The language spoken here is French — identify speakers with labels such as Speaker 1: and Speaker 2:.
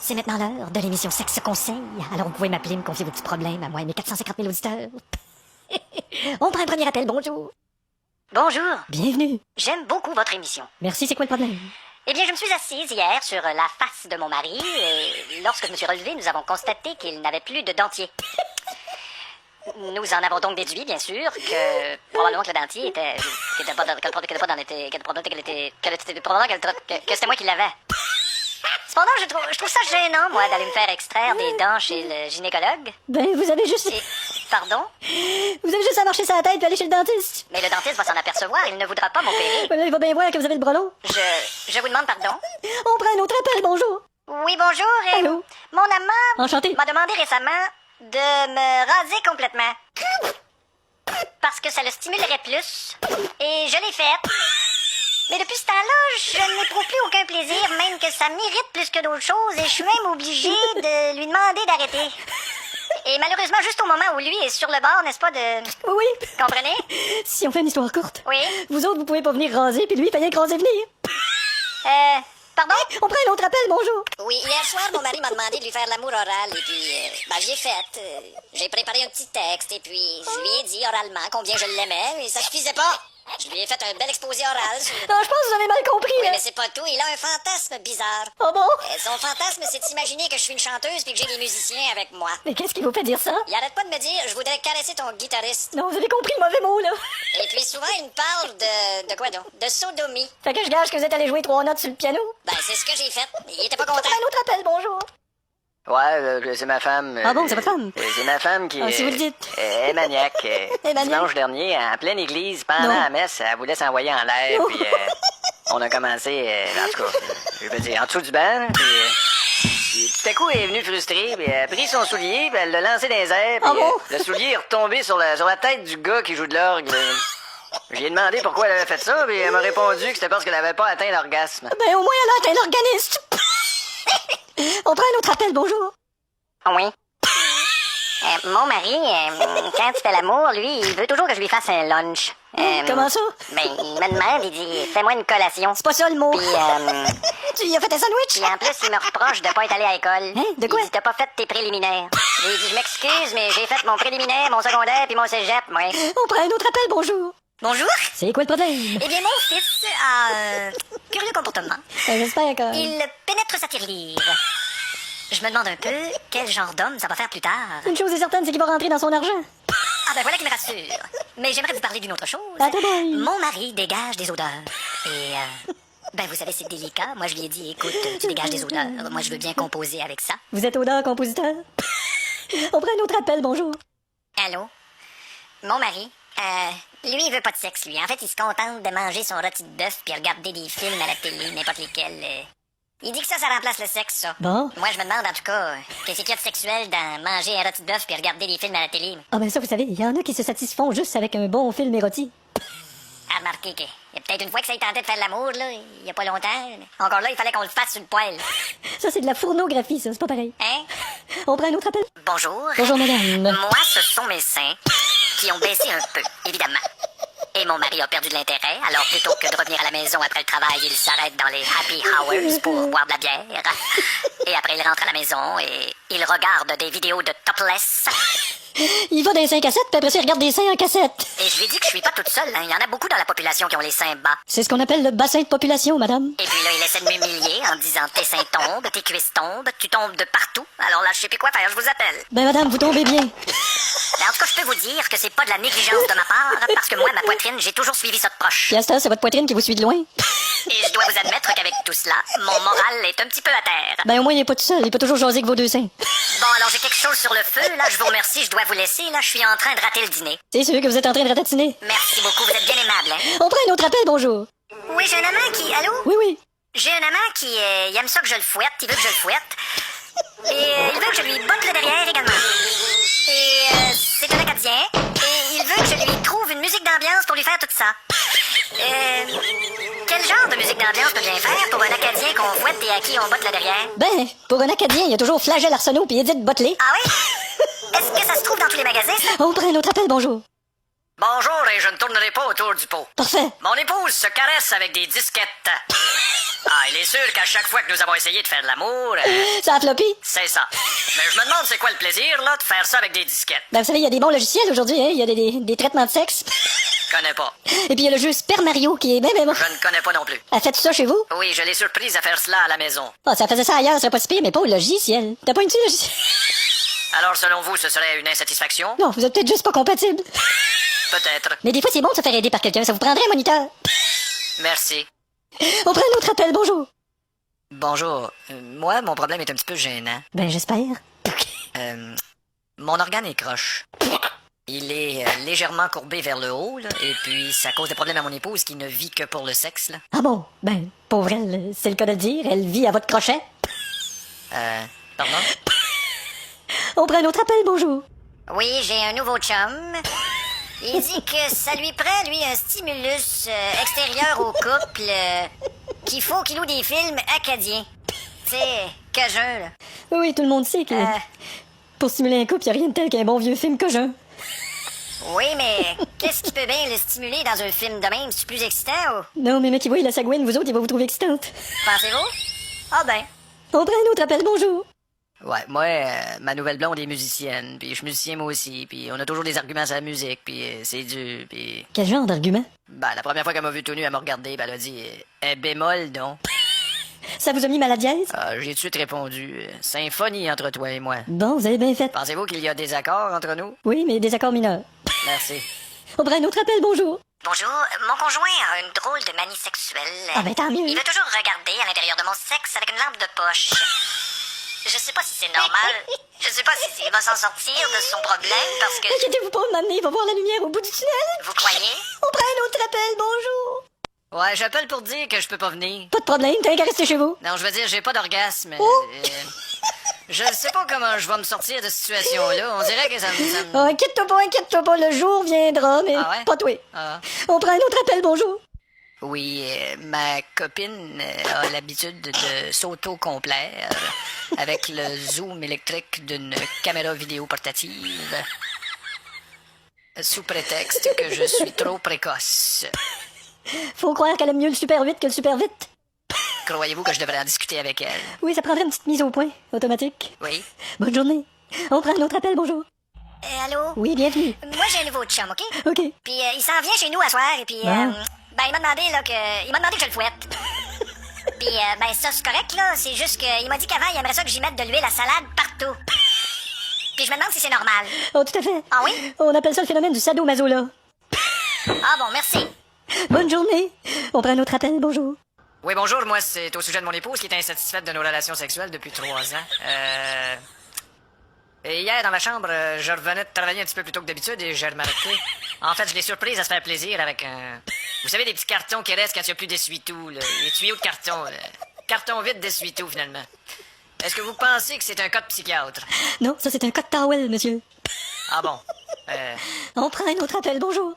Speaker 1: C'est maintenant l'heure de l'émission Sexe Conseil. Alors vous pouvez m'appeler, me confier vos petits problèmes à moi et mes 450 000 auditeurs. On prend un premier appel, bonjour.
Speaker 2: Bonjour,
Speaker 1: Bienvenue.
Speaker 2: j'aime beaucoup votre émission.
Speaker 1: Merci, c'est quoi le problème?
Speaker 2: Eh bien, je me suis assise hier sur la face de mon mari et lorsque je me suis relevée, nous avons constaté qu'il n'avait plus de dentier. Nous en avons donc déduit, bien sûr, que probablement que le dentier était... que c'était moi qui l'avais. Cependant, je trouve ça gênant, moi, d'aller me faire extraire des dents chez le gynécologue.
Speaker 1: Ben, vous avez juste...
Speaker 2: Et... Pardon?
Speaker 1: Vous avez juste à marcher sur la tête et aller chez le dentiste.
Speaker 2: Mais le dentiste va s'en apercevoir, il ne voudra pas m'opérer.
Speaker 1: Ben, il va bien voir que vous avez le bras long.
Speaker 2: Je vous demande pardon?
Speaker 1: On prend un autre appel, bonjour.
Speaker 2: Oui, bonjour. Et
Speaker 1: Allô?
Speaker 2: mon amant
Speaker 1: Enchanté.
Speaker 2: m'a demandé récemment de me raser complètement. Parce que ça le stimulerait plus. Et je l'ai fait. Mais depuis ce temps-là, je n'éprouve plus aucun plaisir, même que ça m'irrite plus que d'autres choses, et je suis même obligée de lui demander d'arrêter. Et malheureusement, juste au moment où lui est sur le bord, n'est-ce pas, de...
Speaker 1: Oui.
Speaker 2: Comprenez?
Speaker 1: Si on fait une histoire courte.
Speaker 2: Oui.
Speaker 1: Vous autres, vous pouvez pas venir raser, puis lui, il fallait que raser venir.
Speaker 2: Pardon?
Speaker 1: On prend un autre appel, bonjour.
Speaker 3: Oui, hier soir, mon mari m'a demandé de lui faire l'amour oral et puis, je l'ai fait. J'ai préparé un petit texte et puis je lui ai dit oralement combien je l'aimais et ça suffisait pas. Je lui ai fait un bel exposé oral sur...
Speaker 1: Ah, je pense que vous avez mal compris,
Speaker 3: Oui,
Speaker 1: là.
Speaker 3: mais c'est pas tout, il a un fantasme bizarre.
Speaker 1: Oh bon?
Speaker 3: Son fantasme, c'est d'imaginer que je suis une chanteuse puis que j'ai des musiciens avec moi.
Speaker 1: Mais qu'est-ce qui vous fait dire ça?
Speaker 3: Il arrête pas de me dire, je voudrais caresser ton guitariste.
Speaker 1: Non, vous avez compris le mauvais mot, là.
Speaker 3: Et puis souvent, il me parle de quoi donc? De sodomie.
Speaker 1: Fait que je gage que vous êtes allé jouer 3 notes sur le piano.
Speaker 3: Ben, c'est ce que j'ai fait. Il était pas
Speaker 1: On
Speaker 3: content.
Speaker 1: prend un autre appel, bonjour.
Speaker 4: Ouais, c'est ma femme.
Speaker 1: Ah bon, c'est votre femme?
Speaker 4: C'est ma femme qui
Speaker 1: Ah, si vous le dites.
Speaker 4: est maniaque.
Speaker 1: maniaque.
Speaker 4: Dimanche dernier, en pleine église, pendant
Speaker 1: Non.
Speaker 4: la messe, elle voulait s'envoyer en l'air,
Speaker 1: Non.
Speaker 4: puis on a commencé, en tout cas, je veux dire, en dessous du banc, puis tout à coup, elle est venue frustrée, puis elle a pris son soulier, puis elle l'a lancé dans les airs, puis
Speaker 1: Ah bon?
Speaker 4: le soulier est retombé sur la tête du gars qui joue de l'orgue. Je lui ai demandé pourquoi elle avait fait ça, puis elle m'a répondu que c'était parce qu'elle avait pas atteint l'orgasme.
Speaker 1: Ben, au moins, elle a atteint l'organiste. On prend un autre appel, bonjour.
Speaker 2: Oui. Mon mari, quand il fait l'amour, lui, il veut toujours que je lui fasse un lunch.
Speaker 1: Comment ça?
Speaker 2: Ben, il me demande, il dit, fais-moi une collation.
Speaker 1: C'est pas ça, le mot.
Speaker 2: Puis,
Speaker 1: Tu lui as fait un sandwich?
Speaker 2: puis en plus, il me reproche de pas être allé à l'école.
Speaker 1: Hein? De quoi?
Speaker 2: Il dit, t'as pas fait tes préliminaires. J'ai dit, je m'excuse, mais j'ai fait mon préliminaire, mon secondaire, puis mon cégep, moi.
Speaker 1: On prend un autre appel, bonjour.
Speaker 2: Bonjour.
Speaker 1: C'est quoi le problème?
Speaker 2: Eh bien, mon fils a curieux comportement.
Speaker 1: J'espère que...
Speaker 2: Il pénètre sa tirelire. Je me demande un peu quel genre d'homme ça va faire plus tard.
Speaker 1: Une chose est certaine, c'est qu'il va rentrer dans son argent.
Speaker 2: Ah ben voilà qui me rassure. Mais j'aimerais vous parler d'une autre chose.
Speaker 1: Ah, toi, boy.
Speaker 2: Mon mari dégage des odeurs. Et ben vous savez, c'est délicat. Moi je lui ai dit, écoute, tu dégages des odeurs. Moi je veux bien composer avec ça.
Speaker 1: Vous êtes auteur-compositeur? On prend un autre appel, bonjour.
Speaker 2: Allô? Mon mari, lui il veut pas de sexe, lui. En fait, il se contente de manger son rôti de bœuf puis regarder des films à la télé, n'importe lesquels. Il dit que ça remplace le sexe, ça.
Speaker 1: Bon.
Speaker 2: Moi, je me demande, en tout cas, qu'est-ce qu'il y a de sexuel dans manger un rôti de bœuf puis regarder des films à la télé?
Speaker 1: Ah ben ça, vous savez, il y en a qui se satisfont juste avec un bon film érotique.
Speaker 2: À remarquer qu'il y a peut-être une fois que ça ait tenté de faire l'amour, là, il y a pas longtemps. Encore là, il fallait qu'on le fasse sur le poêle.
Speaker 1: Ça, c'est de la fournographie, ça, c'est pas pareil.
Speaker 2: Hein?
Speaker 1: On prend un autre appel?
Speaker 2: Bonjour.
Speaker 1: Bonjour, madame.
Speaker 2: Moi, ce sont mes seins qui ont baissé un peu, évidemment. Et mon mari a perdu de l'intérêt, alors plutôt que de revenir à la maison après le travail, il s'arrête dans les happy hours pour boire de la bière. Et après, il rentre à la maison et il regarde des vidéos de topless.
Speaker 1: Il va dans les 5 cassettes, puis après ça, il regarde des seins en cassette.
Speaker 2: Et je lui dis que je suis pas toute seule, hein. Il y en a beaucoup dans la population qui ont les seins bas.
Speaker 1: C'est ce qu'on appelle le bassin de population, madame.
Speaker 2: Et puis là, il essaie de m'humilier en disant tes seins tombent, tes cuisses tombent, tu tombes de partout. Alors là, je sais plus quoi faire, je vous appelle.
Speaker 1: Ben, madame, vous tombez bien.
Speaker 2: Mais en tout cas, je peux vous dire que c'est pas de la négligence de ma part, parce que moi, ma poitrine, j'ai toujours suivi ça de proche.
Speaker 1: Puis à ce temps, c'est votre poitrine qui vous suit de loin.
Speaker 2: Et je dois vous admettre qu'avec tout cela, mon moral est un petit peu à terre.
Speaker 1: Ben, au moins, il est pas tout seul. Il peut toujours jaser avec vos 2 seins.
Speaker 2: Bon, alors j'ai quelque chose sur le feu, là, je vous remercie, je dois vous laisser, là, je suis en train de rater le dîner.
Speaker 1: C'est sûr que vous êtes en train de ratatiner.
Speaker 2: Merci beaucoup, vous êtes bien aimable, hein.
Speaker 1: On prend un autre appel, bonjour.
Speaker 2: Oui, j'ai un amant qui... Allô?
Speaker 1: Oui, oui.
Speaker 2: J'ai un amant qui il aime ça que je le fouette, il veut que je le fouette. Et il veut que je lui botte le derrière également. Et c'est un Acadien, et il veut que je lui trouve une musique d'ambiance pour lui faire tout ça. Quel genre de musique d'ambiance peut bien faire pour un Acadien qu'on fouette et à qui on botte le derrière?
Speaker 1: Ben, pour un Acadien, il y a toujours Flagelle Arsenault puis Edith Botley.
Speaker 2: Ah oui? Est-ce que ça se trouve dans tous les magasins, ça?
Speaker 1: On prend un autre appel, bonjour.
Speaker 4: Bonjour, et je ne tournerai pas autour du pot.
Speaker 1: Parfait.
Speaker 4: Mon épouse se caresse avec des disquettes. Ah, il est sûr qu'à chaque fois que nous avons essayé de faire de l'amour,
Speaker 1: Ça a floppé.
Speaker 4: c'est ça. Mais je me demande c'est quoi le plaisir, là, de faire ça avec des disquettes.
Speaker 1: Ben, vous savez, il y a des bons logiciels aujourd'hui, hein. Il y a des traitements de sexe.
Speaker 4: Je connais pas.
Speaker 1: Et puis il y a le jeu Super Mario qui est ben bon.
Speaker 4: Je ne connais pas non plus.
Speaker 1: Elle fait tout ça chez vous?
Speaker 4: Oui, je l'ai surprise à faire cela à la maison.
Speaker 1: Ah, ça faisait ça ailleurs, ça serait pas si pire, mais pas au logiciel. T'as pas une dessus logiciel?
Speaker 4: Alors, selon vous, ce serait une insatisfaction?
Speaker 1: Non, vous êtes peut-être juste pas compatibles.
Speaker 4: Peut-être.
Speaker 1: Mais des fois, c'est bon de se faire aider par quelqu'un. Ça vous prendrait un moniteur.
Speaker 4: Merci.
Speaker 1: On prend un autre appel, bonjour.
Speaker 4: Bonjour. Moi, mon problème est un petit peu gênant.
Speaker 1: Ben, j'espère.
Speaker 4: Mon organe est croche. Il est légèrement courbé vers le haut, là, et puis ça cause des problèmes à mon épouse qui ne vit que pour le sexe, là.
Speaker 1: Ah bon? Ben, pauvre elle, c'est le cas de le dire. Elle vit à votre crochet.
Speaker 4: Pardon?
Speaker 1: On prend un autre appel, bonjour.
Speaker 2: Oui, j'ai un nouveau chum. Il dit que ça lui prend, lui, un stimulus extérieur au couple, qu'il faut qu'il loue des films acadiens. Tu sais, cajun, là.
Speaker 1: Oui, tout le monde sait que pour stimuler un couple, y a rien de tel qu'un bon vieux film cajun.
Speaker 2: Oui, mais qu'est-ce qui peut bien le stimuler dans un film de même? C'est plus excitant ou...
Speaker 1: Non, mais mec, qui voit la sagouine, vous autres, il va vous trouver excitante.
Speaker 2: Pensez-vous? Ah ben.
Speaker 1: On prend un autre appel, bonjour.
Speaker 4: Ouais, moi, ma nouvelle blonde est musicienne, puis je suis musicien moi aussi, puis on a toujours des arguments sur la musique, puis c'est dur, puis...
Speaker 1: Quel genre d'argument?
Speaker 4: Ben, la première fois qu'elle m'a vu tout nu, elle m'a regardé, puis elle a dit un bémol, donc.
Speaker 1: Ça vous a mis mal à dièse?
Speaker 4: Ah, j'ai tout de suite répondu symphonie entre toi et moi.
Speaker 1: Bon, vous avez bien fait.
Speaker 4: Pensez-vous qu'il y a des accords entre nous?
Speaker 1: Oui, mais des accords mineurs.
Speaker 4: Merci.
Speaker 1: On prend un autre appel, bonjour.
Speaker 2: Bonjour, mon conjoint a une drôle de manie sexuelle.
Speaker 1: Ah ben tant mieux.
Speaker 2: Il veut toujours regarder à l'intérieur de mon sexe avec une lampe de poche. Je sais pas si c'est normal. Je sais pas s'il va s'en sortir de son problème parce que...
Speaker 1: Inquiétez-vous pas, m'amener, il va voir la lumière au bout du tunnel.
Speaker 2: Vous croyez?
Speaker 1: On prend un autre appel, bonjour.
Speaker 4: Ouais, j'appelle pour dire que je peux pas venir.
Speaker 1: Pas de problème, t'as qu'à rester chez vous.
Speaker 4: Non, je veux dire, j'ai pas d'orgasme.
Speaker 1: Oh.
Speaker 4: Je sais pas comment je vais me sortir de cette situation-là. On dirait que ça me...
Speaker 1: Oh, inquiète-toi pas, le jour viendra, mais
Speaker 4: Ah ouais?
Speaker 1: pas toi.
Speaker 4: Ah.
Speaker 1: On prend un autre appel, bonjour.
Speaker 4: Oui, ma copine a l'habitude de s'auto-complaire avec le zoom électrique d'une caméra vidéo portative, sous prétexte que je suis trop précoce.
Speaker 1: Faut croire qu'elle aime mieux le super vite que le super vite.
Speaker 4: Croyez-vous que je devrais en discuter avec elle?
Speaker 1: Oui, ça prendrait une petite mise au point, automatique.
Speaker 4: Oui?
Speaker 1: Bonne journée. On prend un autre appel, bonjour.
Speaker 2: Allô?
Speaker 1: Oui, bienvenue.
Speaker 2: Moi, j'ai un nouveau chum, OK?
Speaker 1: OK.
Speaker 2: Puis il s'en vient chez nous à soir, et puis...
Speaker 1: Ah.
Speaker 2: ben, il m'a demandé, là, que je le fouette. Puis, ben, ça, c'est correct, là. C'est juste qu'il m'a dit qu'avant, il aimerait ça que j'y mette de l'huile à salade partout. Puis je me demande si c'est normal.
Speaker 1: Oh, tout à fait.
Speaker 2: Ah oui?
Speaker 1: On appelle ça le phénomène du sadomaso, là.
Speaker 2: Ah bon, merci.
Speaker 1: Bonne journée. On prend un autre appel, bonjour.
Speaker 4: Oui, bonjour, moi, c'est au sujet de mon épouse qui est insatisfaite de nos relations sexuelles depuis 3 ans. Et hier, dans ma chambre, je revenais de travailler un petit peu plus tôt que d'habitude et j'ai remarqué... En fait, je l'ai surprise à se faire plaisir avec un... Vous savez, des petits cartons qui restent quand il n'y a plus d'essuie-tout, là. Les tuyaux de carton, là. Carton vide d'essuie-tout, finalement. Est-ce que vous pensez que c'est un cas de psychiatre?
Speaker 1: Non, ça c'est un code towel, monsieur.
Speaker 4: Ah bon?
Speaker 1: On prend un autre appel, bonjour.